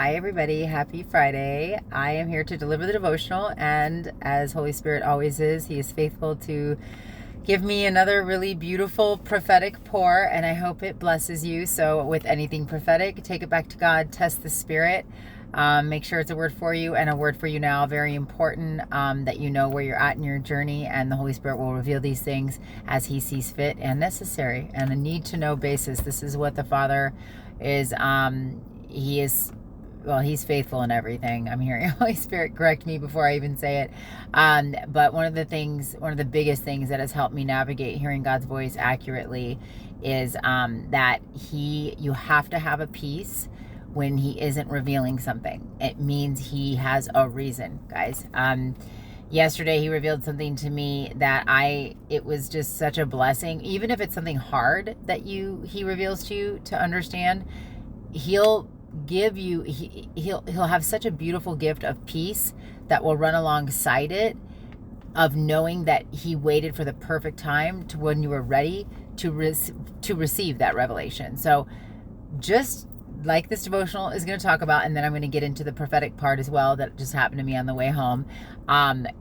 Hi, everybody. Happy Friday. I am here to deliver the devotional, and as Holy Spirit always is, He is faithful to give me another really beautiful prophetic pour, and I hope it blesses you. So, with anything prophetic, take it back to God, test the Spirit, make sure it's a word for you and a word for you now. Very important that you know where you're at in your journey, and the Holy Spirit will reveal these things as He sees fit and necessary, and a need to know basis. This is what the Father is. He is. Well, He's faithful in everything. I'm hearing Holy Spirit correct me before I even say it. But one of the biggest things that has helped me navigate hearing God's voice accurately is that you have to have a peace when He isn't revealing something. It means He has a reason, guys. Yesterday He revealed something to me that it was just such a blessing. Even if it's something hard that He reveals to you to understand, He'll give you, he'll have such a beautiful gift of peace that will run alongside it, of knowing that He waited for the perfect time to when you were ready to receive that revelation. So just like this devotional is going to talk about, and then I'm going to get into the prophetic part as well that just happened to me on the way home.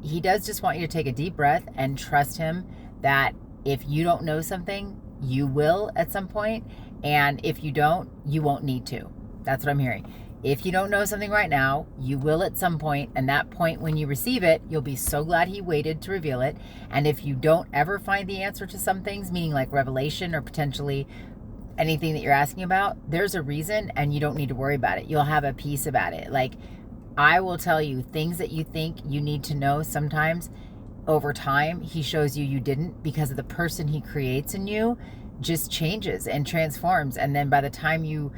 He does just want you to take a deep breath and trust Him that if you don't know something, you will at some point, and if you don't, you won't need to. That's what I'm hearing. If you don't know something right now, you will at some point, and that point when you receive it, you'll be so glad He waited to reveal it. And if you don't ever find the answer to some things, meaning like revelation or potentially anything that you're asking about, there's a reason, and you don't need to worry about it. You'll have a peace about it. Like, I will tell you, things that you think you need to know, sometimes over time He shows you didn't, because of the person He creates in you just changes and transforms. And then by the time you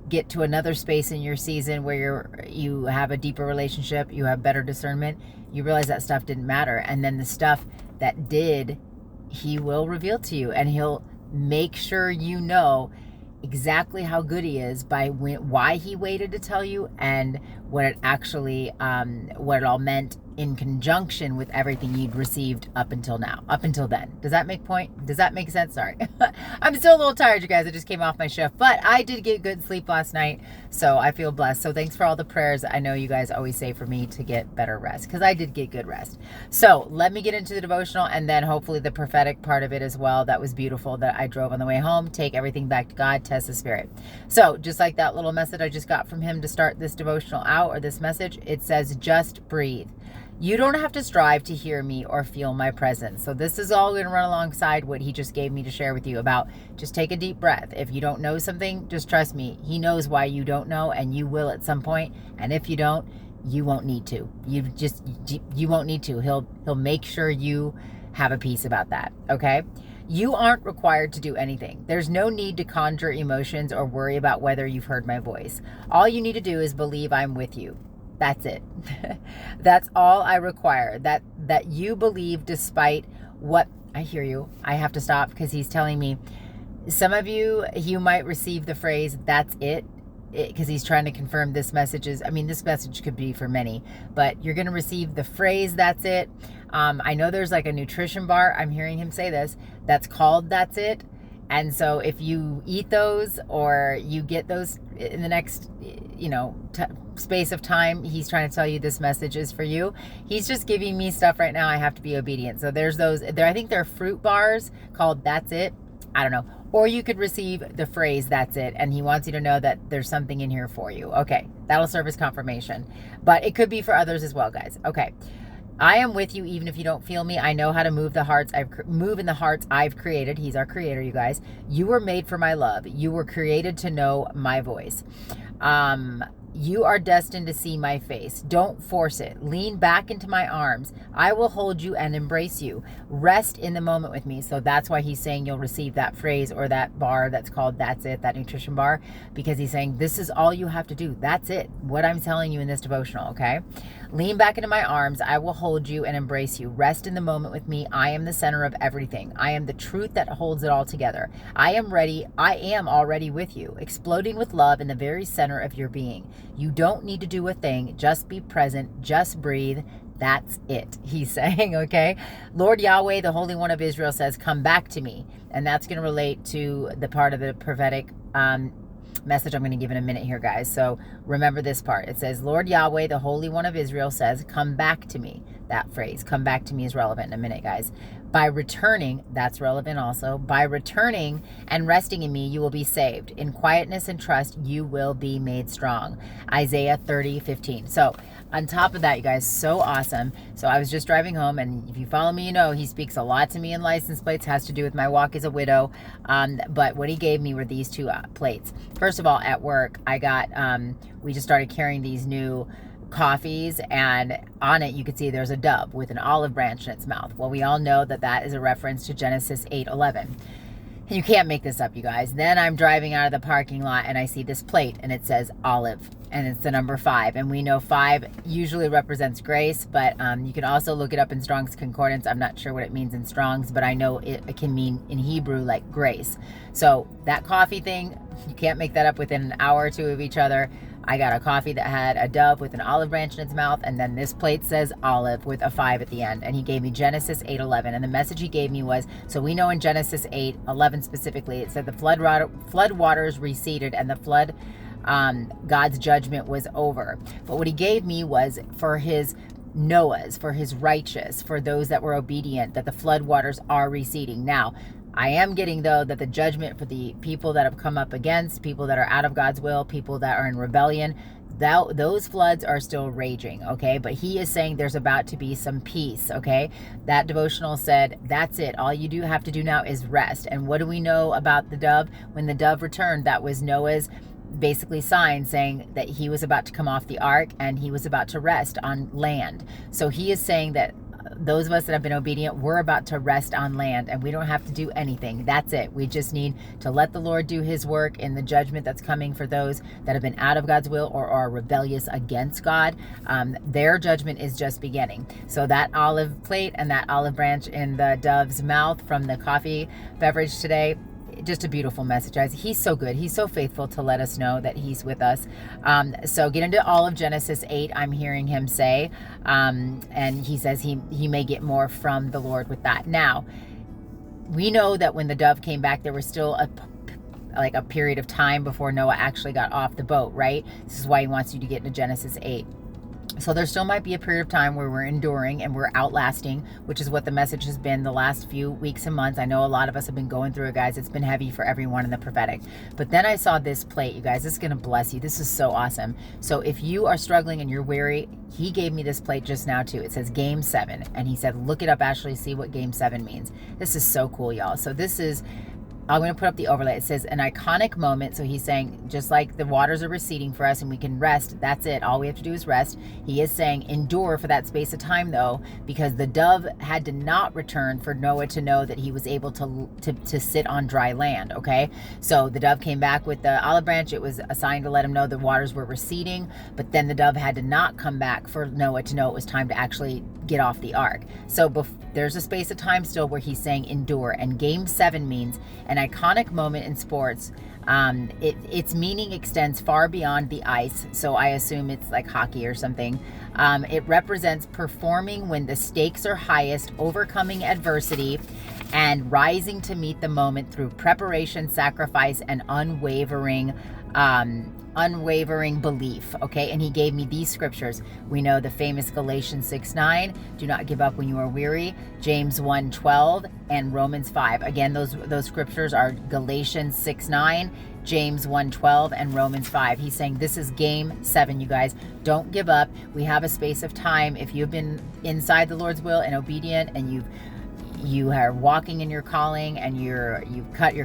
get to another space in your season where you have a deeper relationship, you have better discernment, you realize that stuff didn't matter. And then the stuff that did, He will reveal to you, and He'll make sure you know exactly how good He is by why He waited to tell you, and what it actually what it all meant in conjunction with everything you'd received up until then. Does that make sense? Sorry. I'm still a little tired, you guys. I just came off my shift, but I did get good sleep last night, so I feel blessed. So thanks for all the prayers I know you guys always say for me to get better rest, because I did get good rest. So let me get into the devotional, and then hopefully the prophetic part of it as well. That was beautiful that I drove on the way home. Take everything back to God, test the Spirit. So just like that little message I just got from Him to start this devotional out, or this message, it says, just breathe. You don't have to strive to hear me or feel my presence. So this is all going to run alongside what He just gave me to share with you about. Just take a deep breath. If you don't know something, just trust me. He knows why you don't know, and you will at some point. And if you don't, you won't need to. You won't need to. He'll make sure you have a peace about that. Okay? You aren't required to do anything. There's no need to conjure emotions or worry about whether you've heard my voice. All you need to do is believe I'm with you. That's it. That's all I require. That you believe despite what I hear you. I have to stop because He's telling me, some of you might receive the phrase, that's it, because He's trying to confirm this message this message could be for many, but you're going to receive the phrase, that's it. I know there's like a nutrition bar, I'm hearing Him say this, that's called that's it. And so if you eat those, or you get those in the next, space of time, He's trying to tell you this message is for you. He's just giving me stuff right now. I have to be obedient. So there's those there. I think they're fruit bars called that's it. I don't know. Or you could receive the phrase that's it, and He wants you to know that there's something in here for you. Okay. That'll serve as confirmation, but it could be for others as well, guys. Okay. I am with you even if you don't feel me. I know how to move in the hearts I've created. He's our creator, you guys. You were made for my love. You were created to know my voice. You are destined to see my face. Don't force it. Lean back into my arms. I will hold you and embrace you. Rest in the moment with me. So that's why He's saying you'll receive that phrase or that bar that's called that's it, that nutrition bar, because He's saying this is all you have to do. That's it. What I'm telling you in this devotional, okay? Lean back into my arms. I will hold you and embrace you. Rest in the moment with me. I am the center of everything. I am the truth that holds it all together. I am already with you, exploding with love in the very center of your being. You don't need to do a thing. Just be present. Just breathe. That's it, He's saying, okay? Lord Yahweh, the Holy One of Israel, says, come back to me. And that's going to relate to the part of the prophetic message I'm going to give in a minute here, guys. So remember this part. It says, Lord Yahweh, the Holy One of Israel says, come back to me. That phrase, come back to me, is relevant in a minute, guys. By returning, that's relevant also. By returning and resting in me, you will be saved. In quietness and trust, you will be made strong. Isaiah 30:15. So on top of that, you guys, so awesome. So I was just driving home, and if you follow me, you know he speaks a lot to me in license plates. Has to do with my walk as a widow. But what he gave me were these two plates. First of all, at work, I got, we just started carrying these new coffees, and on it you could see there's a dove with an olive branch in its mouth. Well, we all know that that is a reference to Genesis 8:11. You can't make this up, you guys. Then I'm driving out of the parking lot and I see this plate and it says olive, and it's the number 5, and we know 5 usually represents grace, but you can also look it up in Strong's Concordance. I'm not sure what it means in Strong's, but I know it can mean in Hebrew like grace. So that coffee thing, you can't make that up within an hour or two of each other. I got a coffee that had a dove with an olive branch in its mouth, and then this plate says olive with a 5 at the end. And he gave me Genesis 8:11, and the message he gave me was, so we know in Genesis 8:11 specifically, it said the flood waters receded and the flood, God's judgment was over. But what he gave me was for his Noah's, for his righteous, for those that were obedient, that the flood waters are receding. Now, I am getting, though, that the judgment for the people that have come up against, people that are out of God's will, people that are in rebellion, those floods are still raging, okay? But he is saying there's about to be some peace, okay? That devotional said, that's it. All you do have to do now is rest. And what do we know about the dove? When the dove returned, that was Noah's basically sign saying that he was about to come off the ark and he was about to rest on land. So he is saying that those of us that have been obedient, we're about to rest on land, and we don't have to do anything. That's it. We just need to let the Lord do his work in the judgment that's coming for those that have been out of God's will or are rebellious against God. Their judgment is just beginning. So that olive plate and that olive branch in the dove's mouth from the coffee beverage today, just a beautiful message, guys. He's so good. He's so faithful to let us know that he's with us. So get into all of Genesis 8, I'm hearing him say, and he says he may get more from the Lord with that. Now, we know that when the dove came back, there was still a period of time before Noah actually got off the boat, right? This is why he wants you to get into Genesis 8. So there still might be a period of time where we're enduring and we're outlasting, which is what the message has been the last few weeks and months. I know a lot of us have been going through it, guys. It's been heavy for everyone in the prophetic. But then I saw this plate, you guys. This is going to bless you. This is so awesome. So if you are struggling and you're weary, he gave me this plate just now too. It says Game 7. And he said, look it up, Ashley, see what Game 7 means. This is so cool, y'all. So this is, I'm going to put up the overlay. It says an iconic moment. So he's saying, just like the waters are receding for us and we can rest, that's it. All we have to do is rest. He is saying endure for that space of time, though, because the dove had to not return for Noah to know that he was able to sit on dry land, okay? So the dove came back with the olive branch. It was a sign to let him know the waters were receding, but then the dove had to not come back for Noah to know it was time to actually get off the ark. So there's a space of time still where he's saying endure, and Game 7 means an iconic moment in sports. Its meaning extends far beyond the ice, so I assume it's like hockey or something. It represents performing when the stakes are highest, overcoming adversity, and rising to meet the moment through preparation, sacrifice, and unwavering belief, okay? And he gave me these scriptures. We know the famous Galatians 6:9, do not give up when you are weary, James 1:12, and Romans 5. Again, those scriptures are Galatians 6:9, James 1:12, and Romans 5. He's saying this is Game 7, you guys. Don't give up. We have a space of time. If you've been inside the Lord's will and obedient, and you are walking in your calling, and you're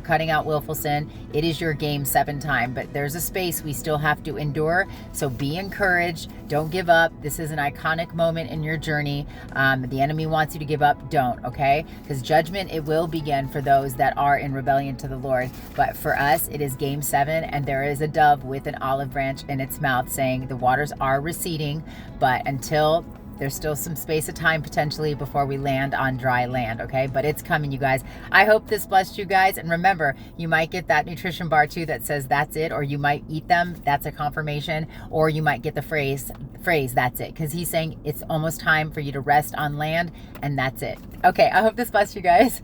cutting out willful sin, it is your Game 7 time. But there's a space we still have to endure. So be encouraged. Don't give up. This is an iconic moment in your journey. The enemy wants you to give up. Don't, okay? Because judgment, it will begin for those that are in rebellion to the Lord. But for us, it is Game 7, and there is a dove with an olive branch in its mouth saying the waters are receding, but until there's still some space of time potentially before we land on dry land, okay? But it's coming, you guys. I hope this blessed you guys. And remember, you might get that nutrition bar too that says that's it, or you might eat them. That's a confirmation. Or you might get the phrase that's it, because he's saying it's almost time for you to rest on land, and that's it. Okay, I hope this blessed you guys.